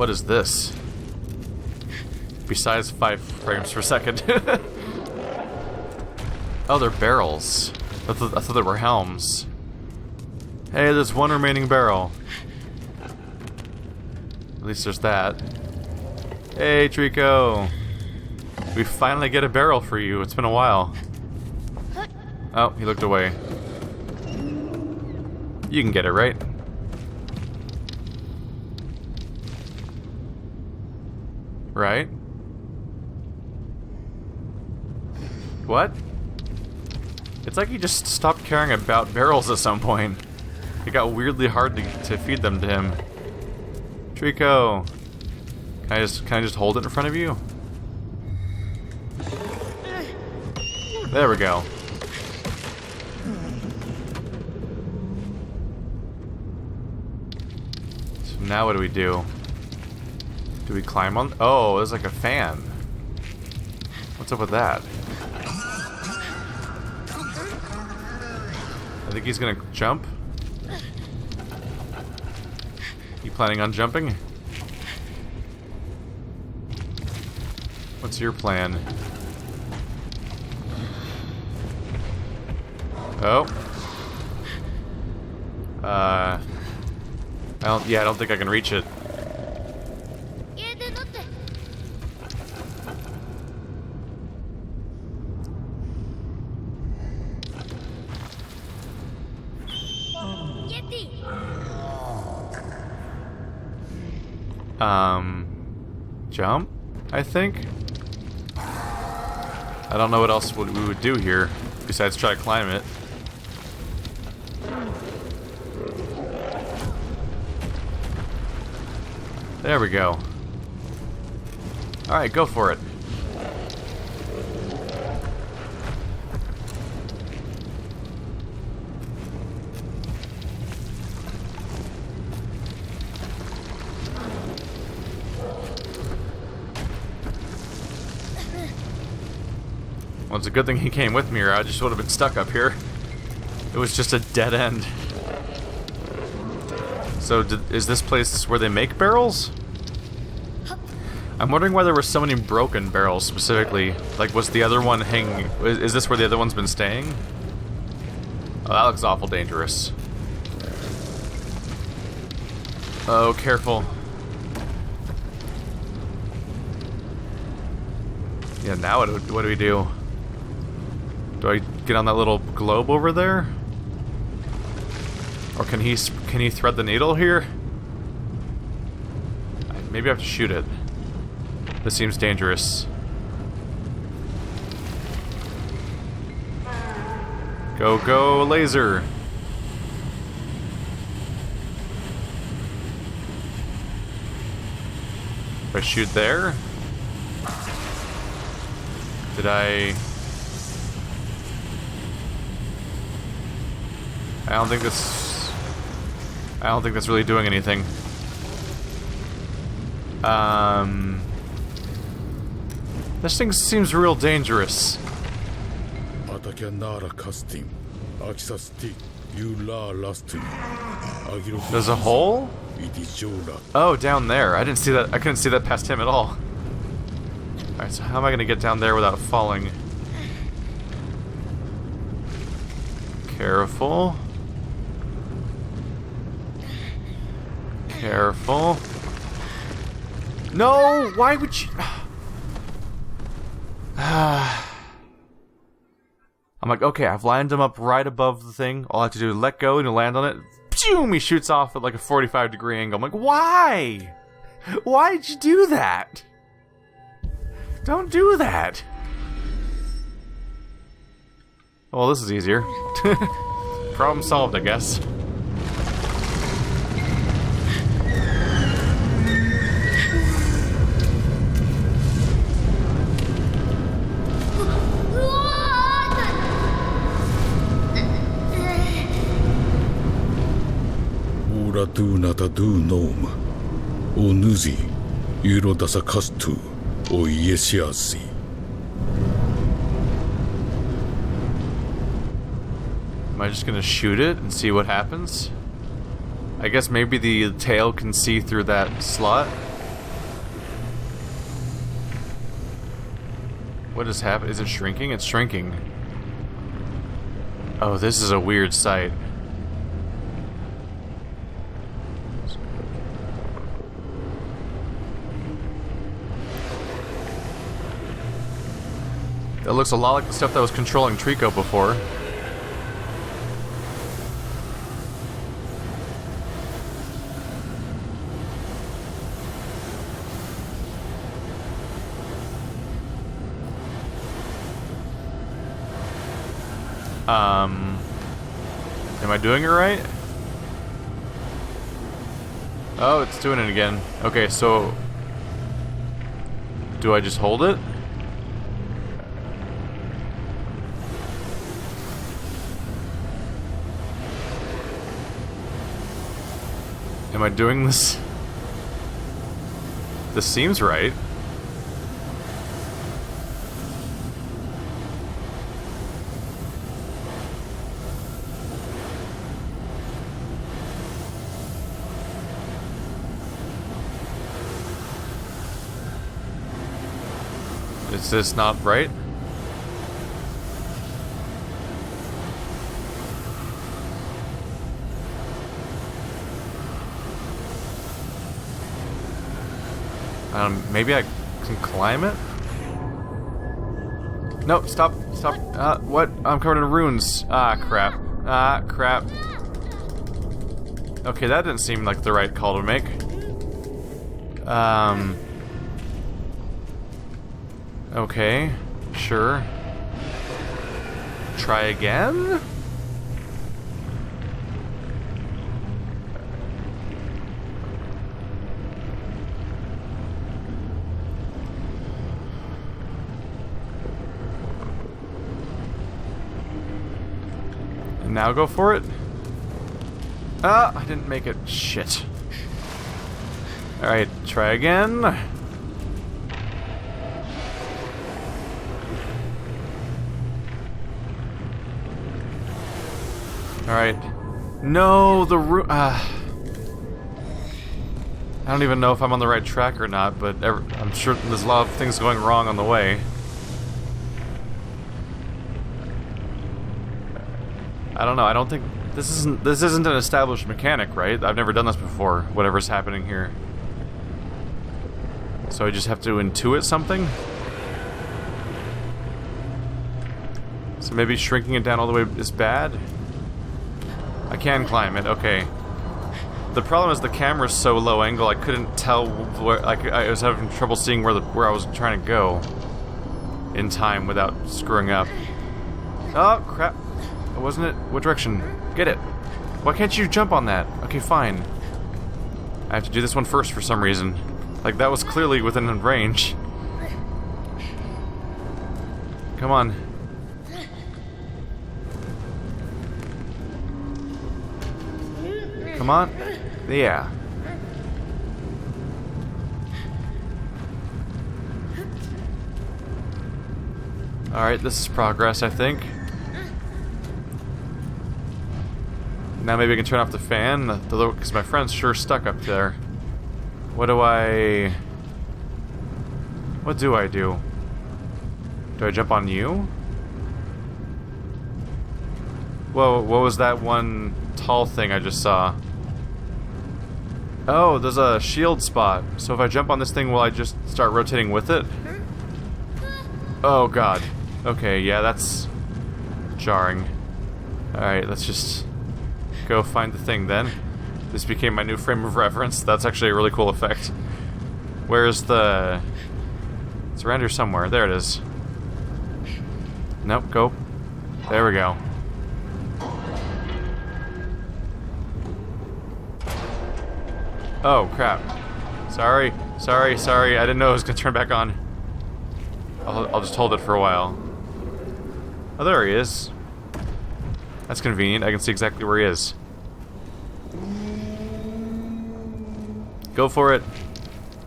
what is this? Besides 5 frames per second. Oh, they're barrels. I thought they were helms. Hey, there's one remaining barrel. At least there's that. Hey, Trico! We finally get a barrel for you. It's been a while. Oh, he looked away. You can get it, right? Right? What? It's like he just stopped caring about barrels at some point. It got weirdly hard to feed them to him. Trico! Can I just hold it in front of you? There we go. So now what do we do? Do we climb on? Oh, there's like a fan. What's up with that? I think he's gonna jump. You planning on jumping? What's your plan? Oh. I don't think I can reach it. Jump, I think? I don't know what else we would do here, besides try to climb it. There we go. Alright, go for it. Well, it's a good thing he came with me, or I just would have been stuck up here. It was just a dead end. So, is this place where they make barrels? I'm wondering why there were so many broken barrels specifically. Like, was the other one hanging... Is this where the other one's been staying? Oh, that looks awful dangerous. Oh, careful. Yeah, now what do we do? Do I get on that little globe over there? Or can he thread the needle here? Maybe I have to shoot it. This seems dangerous. Go, go, laser! If I shoot there? Did I don't think that's really doing anything. This thing seems real dangerous. There's a hole? Oh, down there. I didn't see that. I couldn't see that past him at all. Alright, so how am I gonna get down there without falling? Careful. Careful. No! Why would you... I'm like, okay, I've lined him up right above the thing. All I have to do is let go and he'll land on it. Boom! He shoots off at like a 45-degree angle. I'm like, why? Why did you do that? Don't do that. Well, this is easier. Problem solved, I guess. Tu nata du nom, o nuzi, euro dasa kastu, o yesiasi. Am I just gonna shoot it and see what happens? I guess maybe the tail can see through that slot. What is happening? Is it shrinking? It's shrinking. Oh, this is a weird sight. That looks a lot like the stuff that was controlling Trico before. Am I doing it right? Oh, it's doing it again. Okay, so... do I just hold it? Am I doing this? This seems right. Is this not right? Maybe I can climb it? No, stop, stop. What? I'm covered in runes. Ah, crap. Ah, crap. Okay, that didn't seem like the right call to make. Okay, sure. Try again? And now go for it? Ah, I didn't make it. Shit. Alright, try again. Alright. No, the I don't even know if I'm on the right track or not, but I'm sure there's a lot of things going wrong on the way. I don't know, I don't think... This isn't an established mechanic, right? I've never done this before, whatever's happening here. So I just have to intuit something? So maybe shrinking it down all the way is bad? I can climb it, okay. The problem is the camera's so low angle I couldn't tell where, I was having trouble seeing where I was trying to go in time without screwing up. Oh, crap. Wasn't it? What direction? Get it. Why can't you jump on that? Okay, fine. I have to do this one first for some reason. Like, that was clearly within range. Come on. Come on. Yeah. Alright, this is progress, I think. Now maybe I can turn off the fan, because my friend's sure stuck up there. What do I do? Do I jump on you? Whoa, what was that one tall thing I just saw? Oh, there's a shield spot. So if I jump on this thing, will I just start rotating with it? Oh god. Okay, yeah, that's jarring. Alright, let's just go find the thing then. This became my new frame of reference. That's actually a really cool effect. Where's the... It's around here somewhere. There it is. Nope, go. There we go. Oh, crap. Sorry. Sorry, sorry. I didn't know it was going to turn back on. I'll just hold it for a while. Oh, there he is. That's convenient. I can see exactly where he is. Go for it.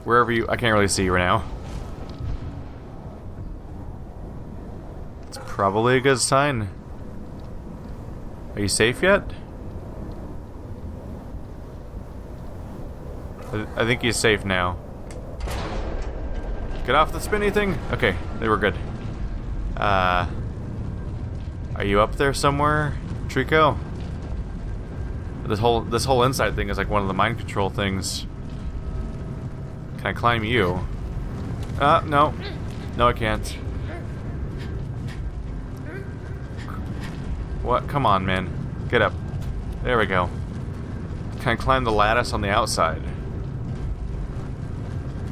Wherever you... I can't really see you right now. It's probably a good sign. Are you safe yet? I think he's safe now. Get off the spinny thing? Okay, they were good. Are you up there somewhere, Trico? This whole inside thing is like one of the mind control things. Can I climb you? No. No, I can't. What? Come on, man. Get up. There we go. Can I climb the lattice on the outside?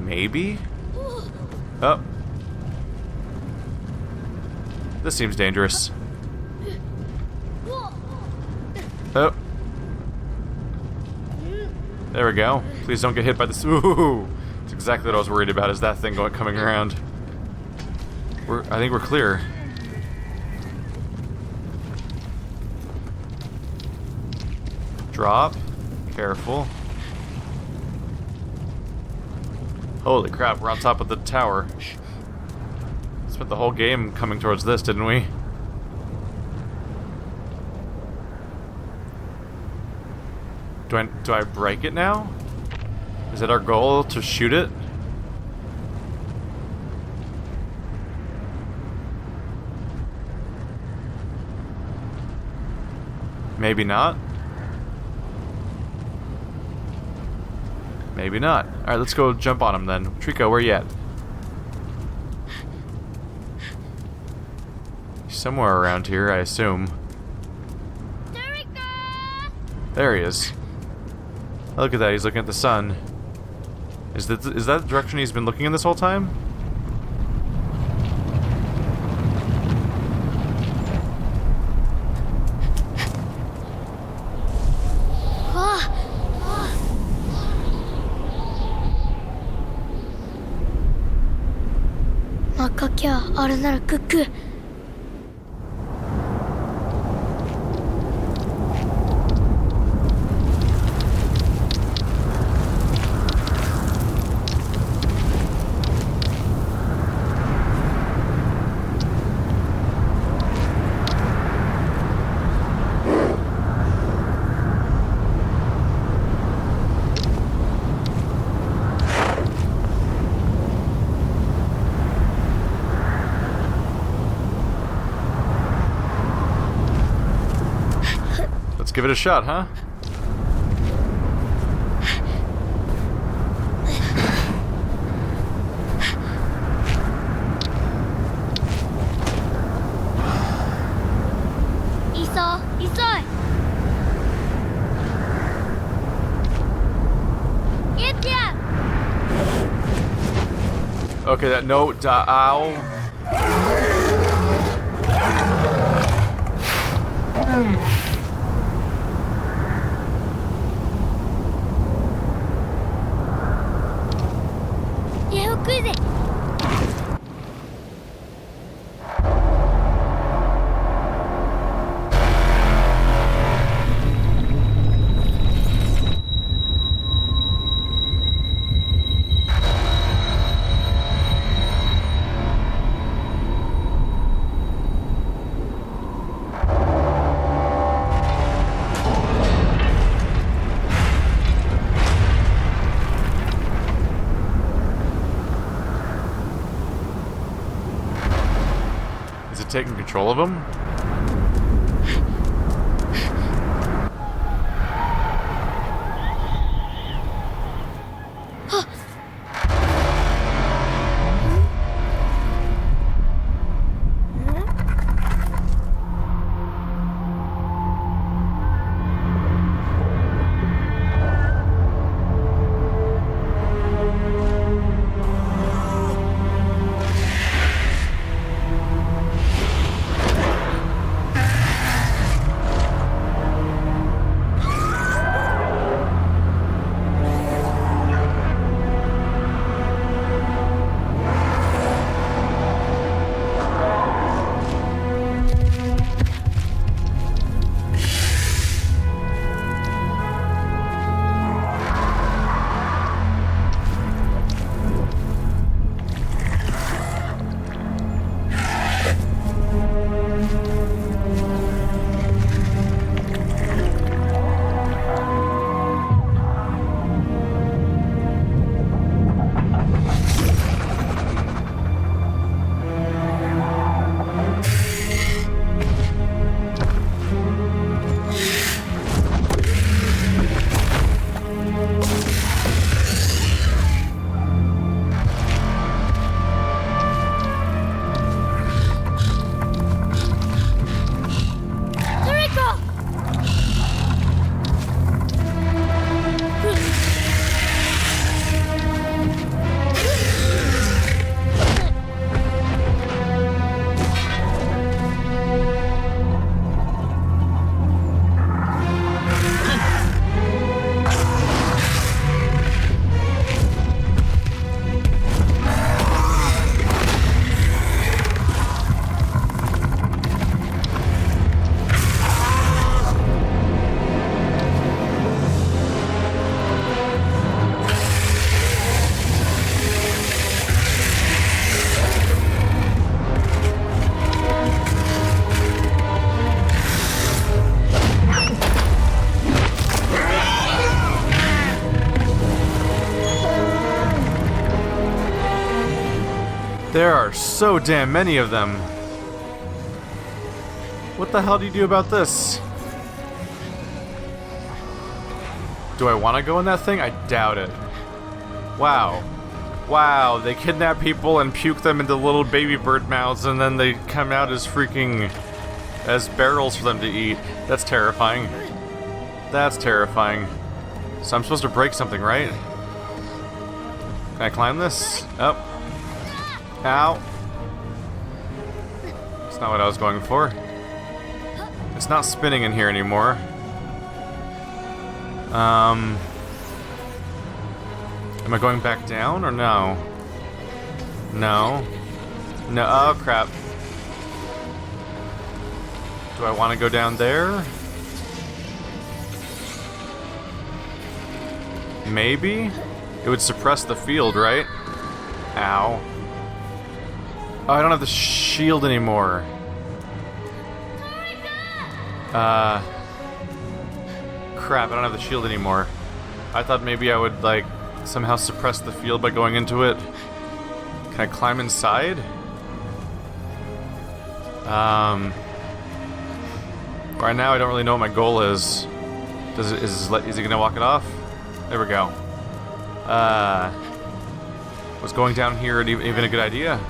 Maybe? Oh. This seems dangerous. Oh. There we go. Please don't get hit by this. Ooh. That's exactly what I was worried about, is that thing coming around. I think we're clear. Drop. Careful. Holy crap, we're on top of the tower. Spent the whole game coming towards this, didn't we? Do I break it now? Is it our goal to shoot it? Maybe not. Maybe not. Alright, let's go jump on him then. Trico, where you at? Somewhere around here, I assume. There he is. Look at that, he's looking at the sun. Is that the direction he's been looking in this whole time? Let's give it a shot, huh? Okay, that note, ow. Taking control of him? There are so damn many of them. What the hell do you do about this? Do I want to go in that thing? I doubt it. Wow. Wow, they kidnap people and puke them into little baby bird mouths, and then they come out as as barrels for them to eat. That's terrifying. That's terrifying. So I'm supposed to break something, right? Can I climb this? Oh. Ow. That's not what I was going for. It's not spinning in here anymore. Am I going back down or no? No. No. Oh, crap. Do I want to go down there? Maybe? It would suppress the field, right? Ow. Oh, I don't have the shield anymore. Crap, I don't have the shield anymore. I thought maybe I would, like, somehow suppress the field by going into it. Can I climb inside? Right now I don't really know what my goal is. Is he gonna walk it off? There we go. Was going down here even a good idea?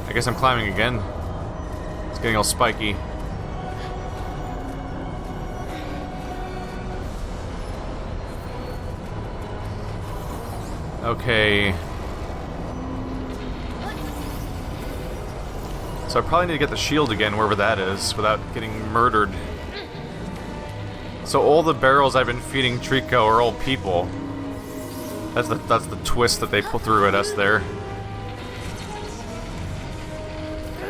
I guess I'm climbing again. It's getting all spiky. Okay. So I probably need to get the shield again, wherever that is, without getting murdered. So all the barrels I've been feeding Trico are all people. That's the twist that they pull through at us there.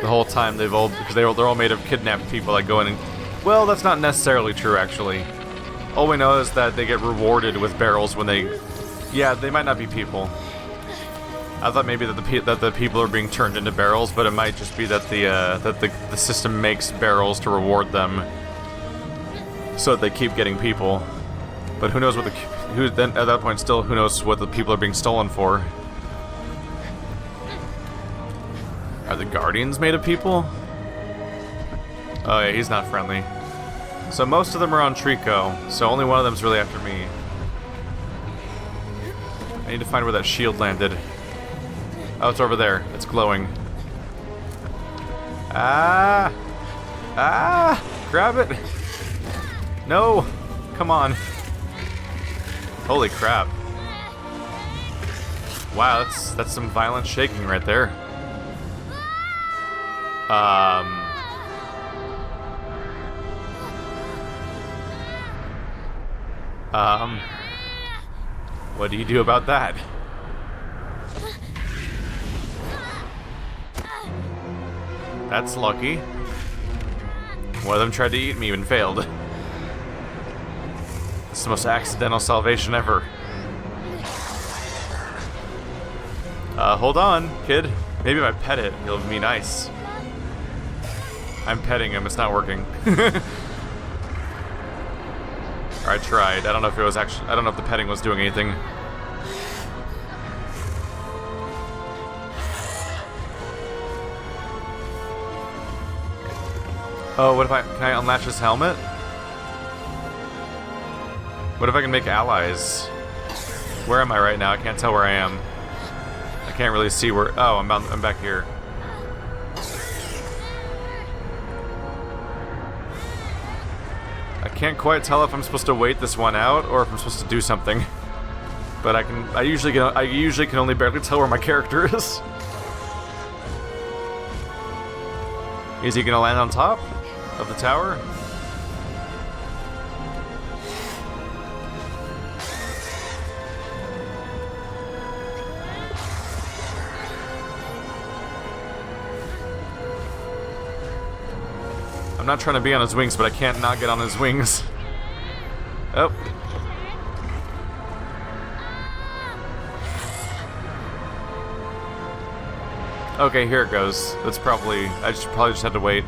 The whole time because they're all made of kidnapped people that go in and... Well, that's not necessarily true, actually. All we know is that they get rewarded with barrels when they... Yeah, they might not be people. I thought maybe that the people are being turned into barrels, but it might just be that the system makes barrels to reward them, so that they keep getting people. But who knows what then at that point still who knows what the people are being stolen for? Are the guardians made of people? Oh yeah, he's not friendly. So most of them are on Trico, so only one of them's really after me. I need to find where that shield landed. Oh, it's over there. It's glowing. Ah! Ah! Grab it! No! Come on. Holy crap. Wow, that's some violent shaking right there. What do you do about that? That's lucky. One of them tried to eat me and failed. It's the most accidental salvation ever. Hold on, kid. Maybe if I pet it, he'll be nice. I'm petting him, it's not working. Or I tried. I don't know if it was actually... I don't know if the petting was doing anything. Oh, what if can I unlatch his helmet? What if I can make allies? Where am I right now? I can't tell where I am. I can't really see where... Oh, I'm back here. I can't quite tell if I'm supposed to wait this one out or if I'm supposed to do something. But I usually can only barely tell where my character is. Is he gonna land on top of the tower? I'm not trying to be on his wings, but I can't not get on his wings. Oh. Okay, here it goes. That's probably... I probably just had to wait.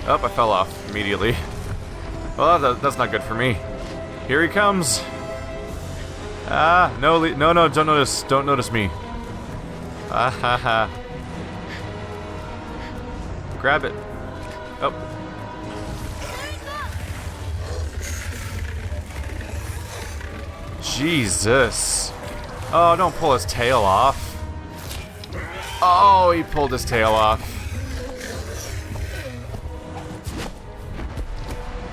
Oh, I fell off immediately. Well, that's not good for me. Here he comes. Ah, no, no, don't notice me. Ah ha ha. Grab it. Oh. Jesus. Oh, don't pull his tail off. Oh, he pulled his tail off.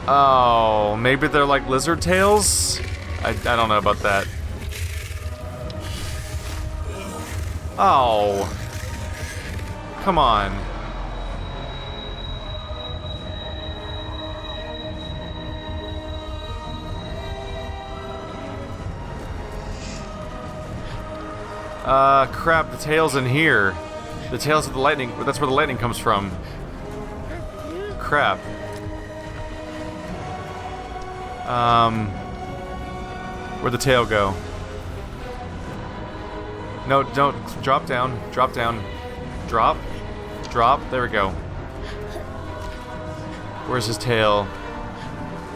Oh, maybe they're like lizard tails? I don't know about that. Oh. Come on. Crap, the tail's in here. The tail's of the lightning, that's where the lightning comes from. Crap. Where'd the tail go? No, don't. Drop down. Drop down. Drop. Drop. There we go. Where's his tail?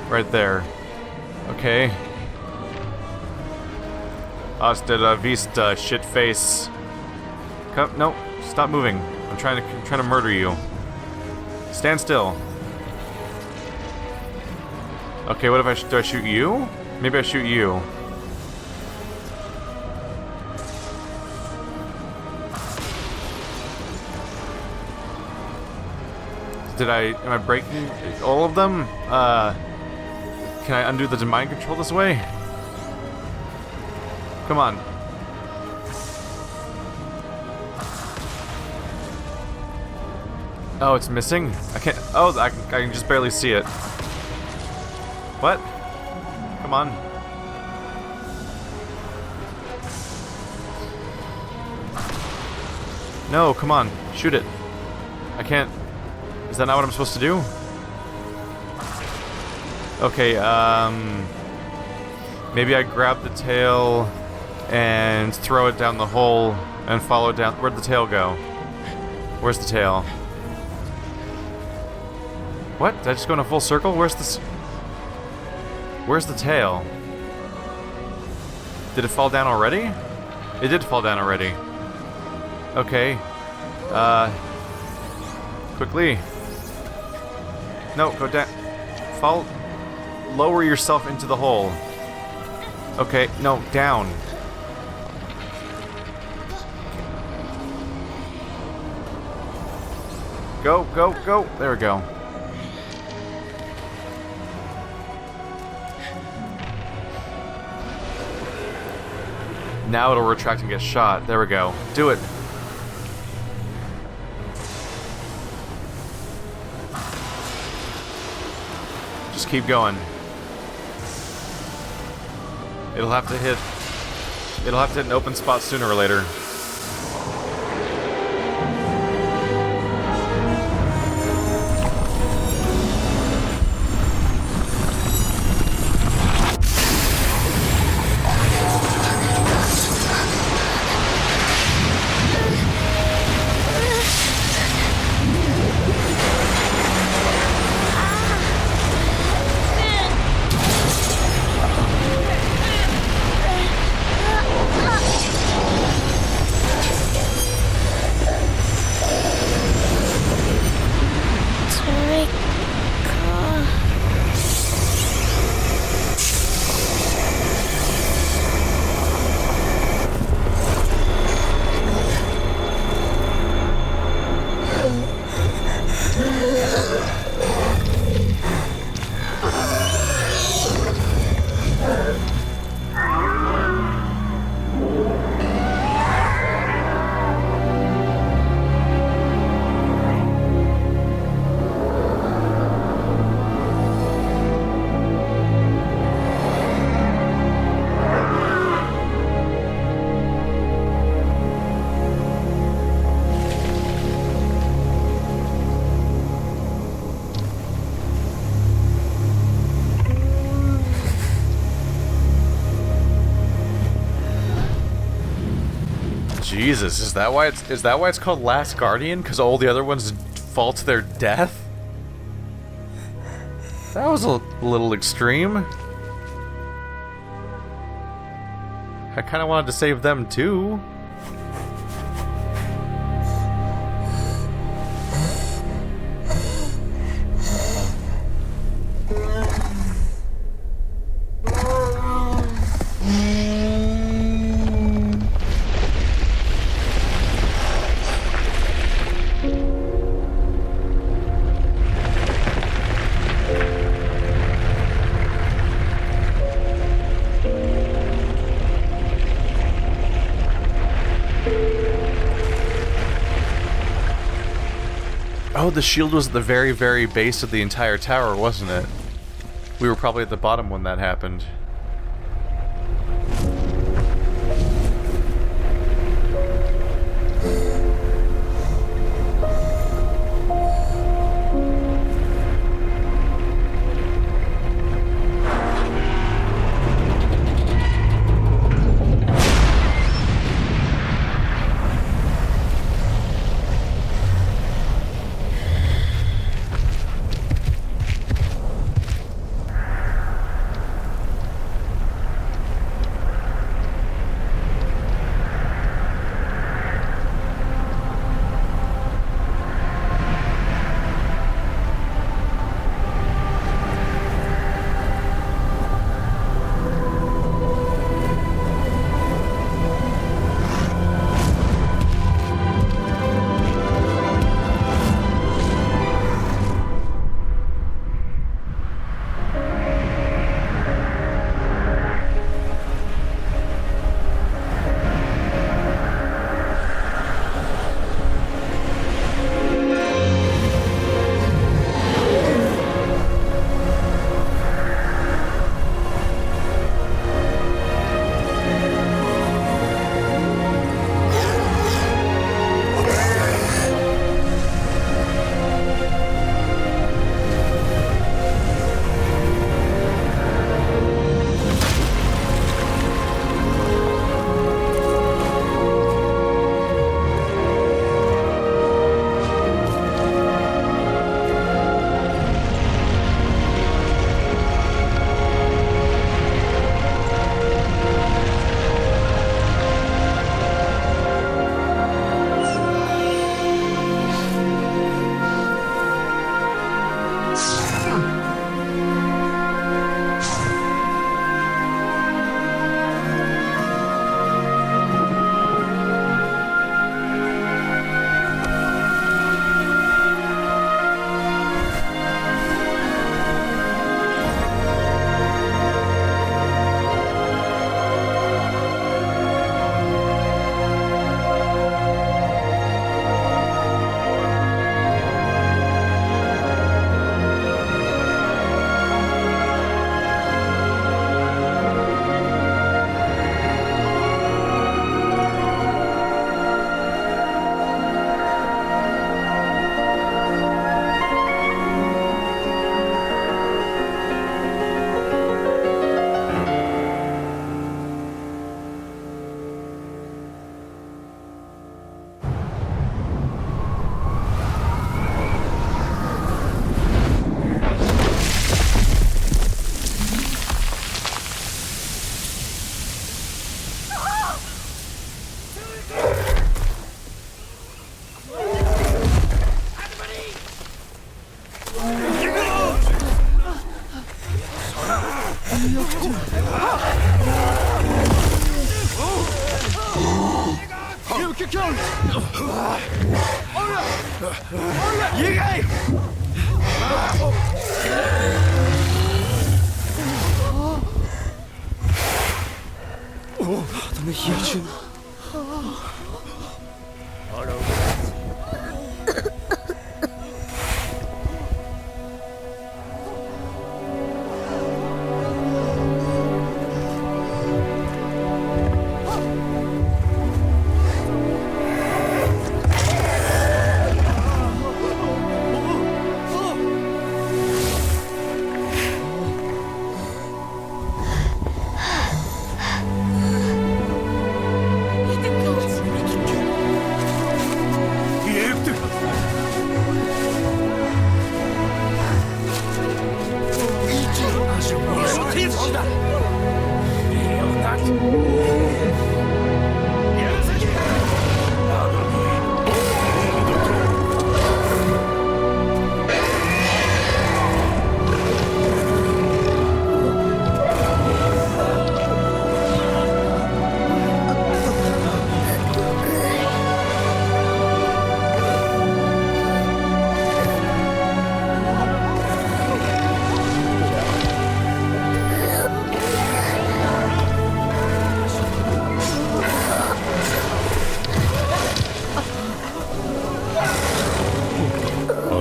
Right there. Okay. Hasta la vista, shit face. Come, no, stop moving. I'm trying to murder you. Stand still. Okay, what if do I shoot you? Maybe I shoot you. Am I breaking all of them? Can I undo the mind control this way? Come on. Oh, it's missing? I can't, oh, I can just barely see it. What? Come on. No, come on. Shoot it. I can't. Is that not what I'm supposed to do? Okay, maybe I grab the tail and throw it down the hole and follow it down. Where'd the tail go? Where's the tail? What? Did I just go in a full circle? Where's the tail? Did it fall down already? It did fall down already. Okay. Quickly. No, go down. Fall. Lower yourself into the hole. Okay, no, down. Go, go, go. There we go. Now it'll retract and get shot. There we go. Do it. Just keep going. It'll have to hit an open spot sooner or later. Jesus, is that why it's called Last Guardian? Because all the other ones fall to their death? That was a little extreme. I kind of wanted to save them too. Oh, the shield was at the very, very base of the entire tower, wasn't it? We were probably at the bottom when that happened.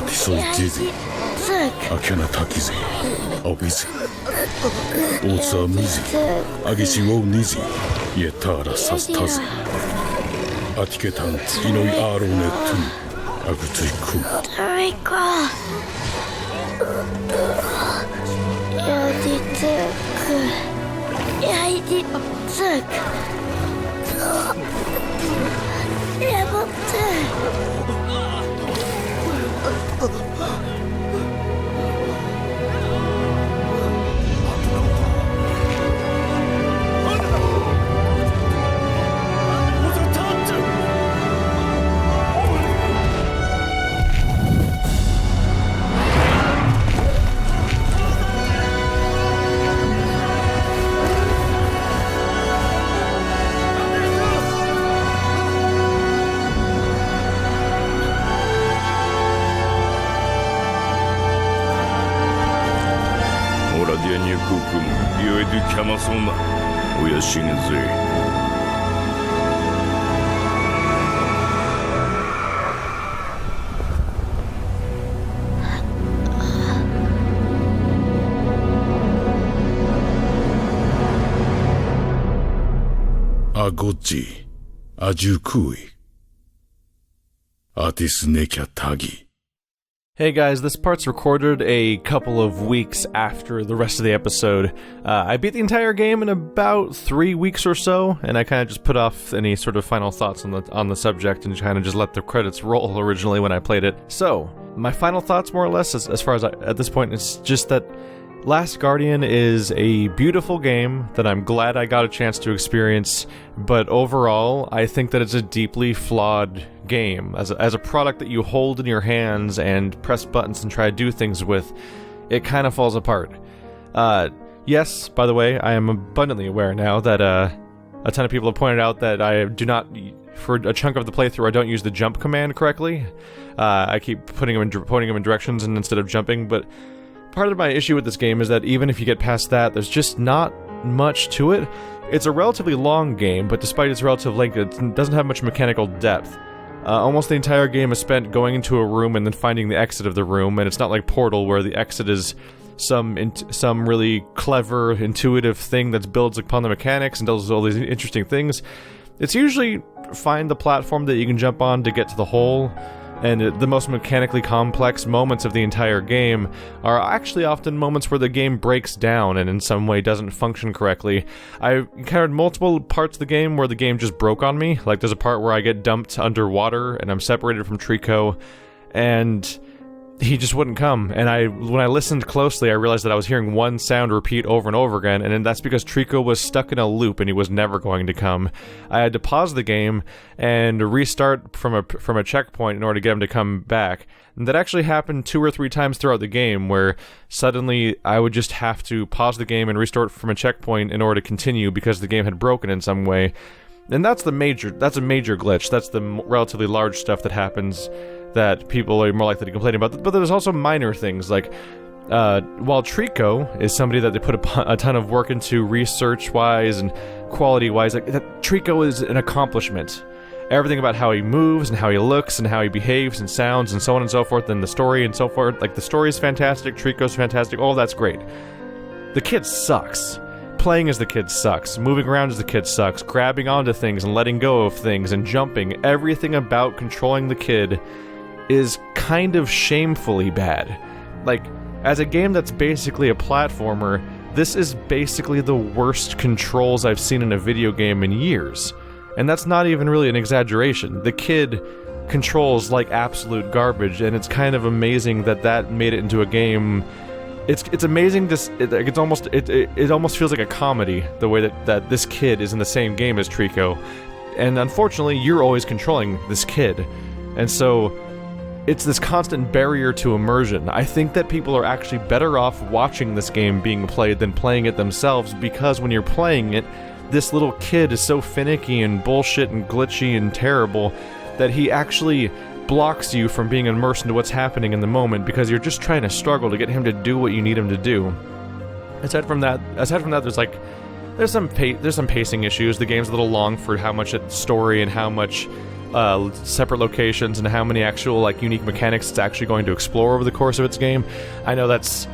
Atiso Jizi, Akena Takizi, Obizi, Otsa Mizi, Agishi wo Nizi, Yetara Sastazi, Atiketan, Inoi Arone Tu, Agutui Ku. Trico. Yadituk. Agoji, Ajukui, Atis Nekya Tagi. Hey guys, this part's recorded a couple of weeks after the rest of the episode. I beat the entire game in about 3 weeks or so, and I kind of just put off any sort of final thoughts on the subject and kind of just let the credits roll originally when I played it. So, my final thoughts more or less, as far as at this point, is just that Last Guardian is a beautiful game that I'm glad I got a chance to experience, but overall, I think that it's a deeply flawed game. As a product that you hold in your hands and press buttons and try to do things with, it kind of falls apart. Yes, by the way, I am abundantly aware now that a ton of people have pointed out that I do not, for a chunk of the playthrough, I don't use the jump command correctly. I keep pointing them in directions and instead of jumping, but part of my issue with this game is that even if you get past that, there's just not much to it. It's a relatively long game, but despite its relative length, it doesn't have much mechanical depth. Almost the entire game is spent going into a room and then finding the exit of the room, and it's not like Portal where the exit is some really clever, intuitive thing that builds upon the mechanics and does all these interesting things. It's usually find the platform that you can jump on to get to the hole, and the most mechanically complex moments of the entire game are actually often moments where the game breaks down and in some way doesn't function correctly. I encountered multiple parts of the game where the game just broke on me. Like there's a part where I get dumped underwater and I'm separated from Trico, and he just wouldn't come. And when I listened closely, I realized that I was hearing one sound repeat over and over again, and that's because Trico was stuck in a loop and he was never going to come. I had to pause the game and restart from a checkpoint in order to get him to come back. And that actually happened 2 or 3 times throughout the game, where suddenly I would just have to pause the game and restart from a checkpoint in order to continue because the game had broken in some way. And that's a major glitch. That's the relatively large stuff that happens that people are more likely to complain about. But there's also minor things, like while Trico is somebody that they put a ton of work into research-wise and quality-wise, like that Trico is an accomplishment. Everything about how he moves and how he looks and how he behaves and sounds and so on and so forth, and the story and so forth. Like, the story is fantastic, Trico's fantastic, all that's great. The kid sucks. Playing as the kid sucks. Moving around as the kid sucks. Grabbing onto things and letting go of things and jumping. Everything about controlling the kid is kind of shamefully bad. Like, as a game that's basically a platformer, this is basically the worst controls I've seen in a video game in years. And that's not even really an exaggeration. The kid controls like absolute garbage, and it's kind of amazing that made it into a game. It's amazing. It almost feels like a comedy, the way that this kid is in the same game as Trico. And unfortunately, you're always controlling this kid. And so it's this constant barrier to immersion. I think that people are actually better off watching this game being played than playing it themselves, because when you're playing it, this little kid is so finicky and bullshit and glitchy and terrible that he actually blocks you from being immersed into what's happening in the moment, because you're just trying to struggle to get him to do what you need him to do. Aside from that, there's some pacing issues. The game's a little long for how much story and how much separate locations and how many actual like unique mechanics it's actually going to explore over the course of its game. I know that's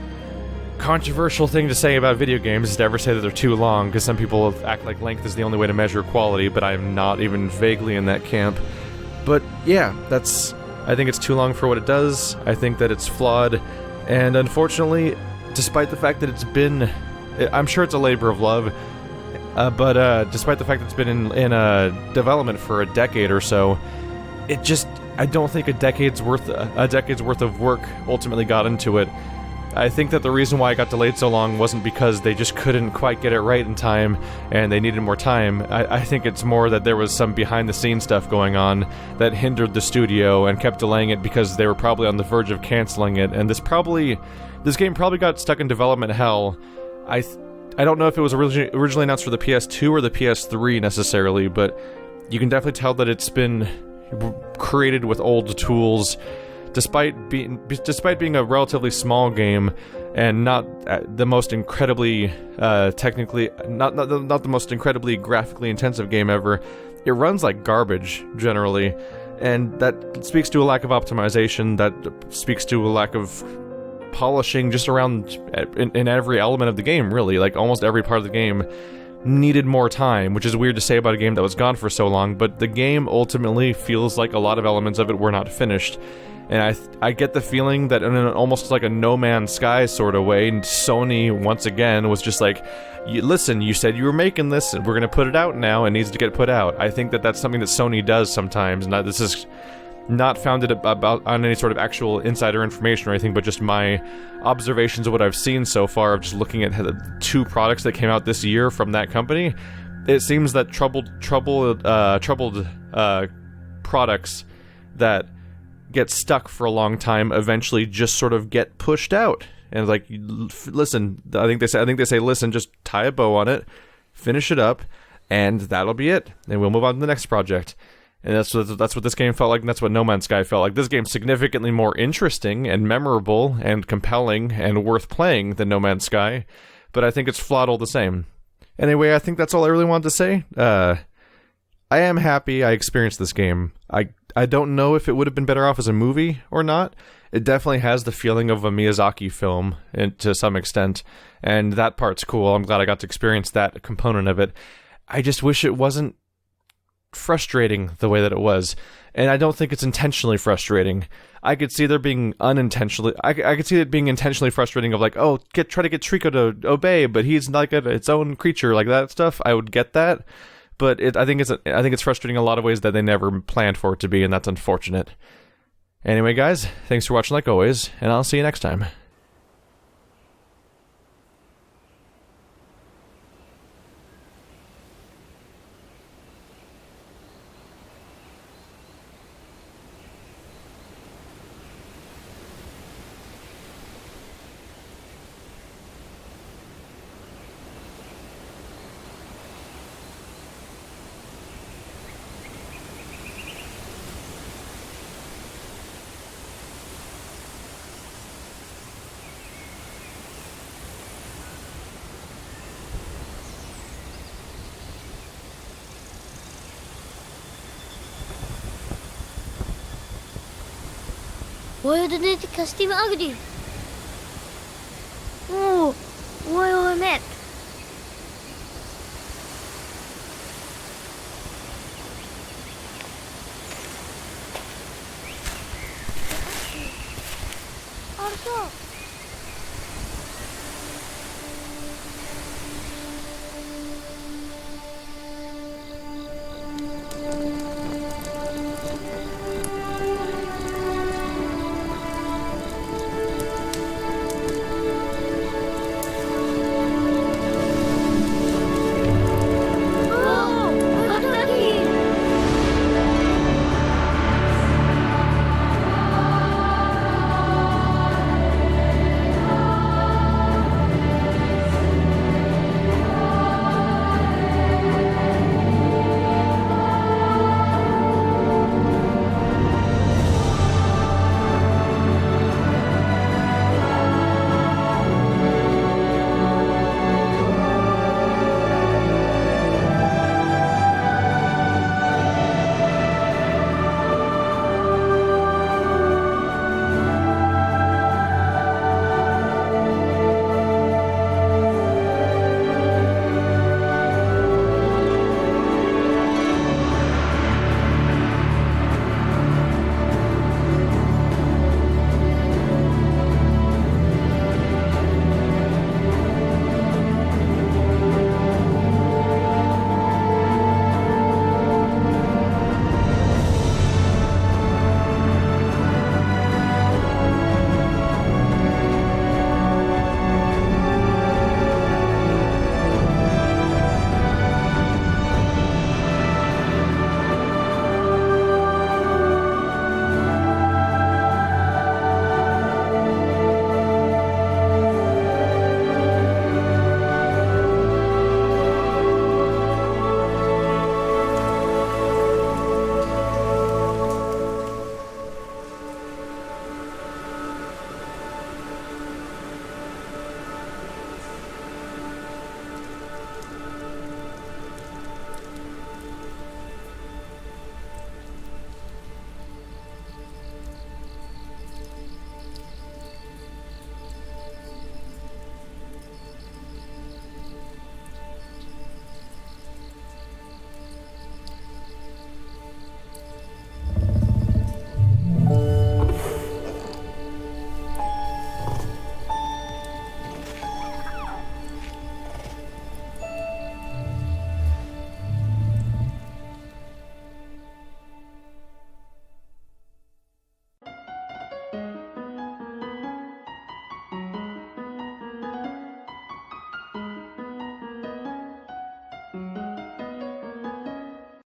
controversial thing to say about video games, is to ever say that they're too long, because some people act like length is the only way to measure quality, but I'm not even vaguely in that camp. But yeah, I think it's too long for what it does. I think that it's flawed, and unfortunately, despite the fact that it's been, I'm sure it's a labor of love, but despite the fact that it's been in development for a decade or so, I don't think a decade's worth of work ultimately got into it. I think that the reason why it got delayed so long wasn't because they just couldn't quite get it right in time and they needed more time. I think it's more that there was some behind-the-scenes stuff going on that hindered the studio and kept delaying it because they were probably on the verge of canceling it, and this game probably got stuck in development hell. I don't know if it was originally announced for the PS2 or the PS3 necessarily, but you can definitely tell that it's been created with old tools. Despite being a relatively small game and not the most incredibly technically not the most incredibly graphically intensive game ever, it runs like garbage generally, and that speaks to a lack of optimization. That speaks to a lack of polishing just around in every element of the game, really. Like almost every part of the game needed more time, which is weird to say about a game that was gone for so long, but the game ultimately feels like a lot of elements of it were not finished. And I get the feeling that in almost like a No Man's Sky sort of way, Sony, once again, was just like, listen, you said you were making this, and we're going to put it out now, and it needs to get put out. I think that that's something that Sony does sometimes, and this is not founded on any sort of actual insider information or anything, but just my observations of what I've seen so far of just looking at the 2 products that came out this year from that company. It seems that troubled products that get stuck for a long time eventually just sort of get pushed out. And like, listen, I think they say listen, just tie a bow on it, finish it up, and that'll be it, and we'll move on to the next project. And that's what this game felt like, and that's what No Man's Sky felt like. This game's significantly more interesting and memorable and compelling and worth playing than No Man's Sky, but I think it's flawed all the same. Anyway, I think that's all I really wanted to say. I am happy I experienced this game. I don't know if it would have been better off as a movie or not. It definitely has the feeling of a Miyazaki film to some extent, and that part's cool. I'm glad I got to experience that component of it. I just wish it wasn't frustrating the way that it was, and I don't think it's intentionally frustrating. I could see there being unintentionally... I could see it being intentionally frustrating of like, oh, try to get Trico to obey, but he's like its own creature, like that stuff. I would get that. But I think it's frustrating in a lot of ways that they never planned for it to be, and that's unfortunate. Anyway, guys, thanks for watching like always, and I'll see you next time. Why did it cast him ugly? Oh, why I met? Atop.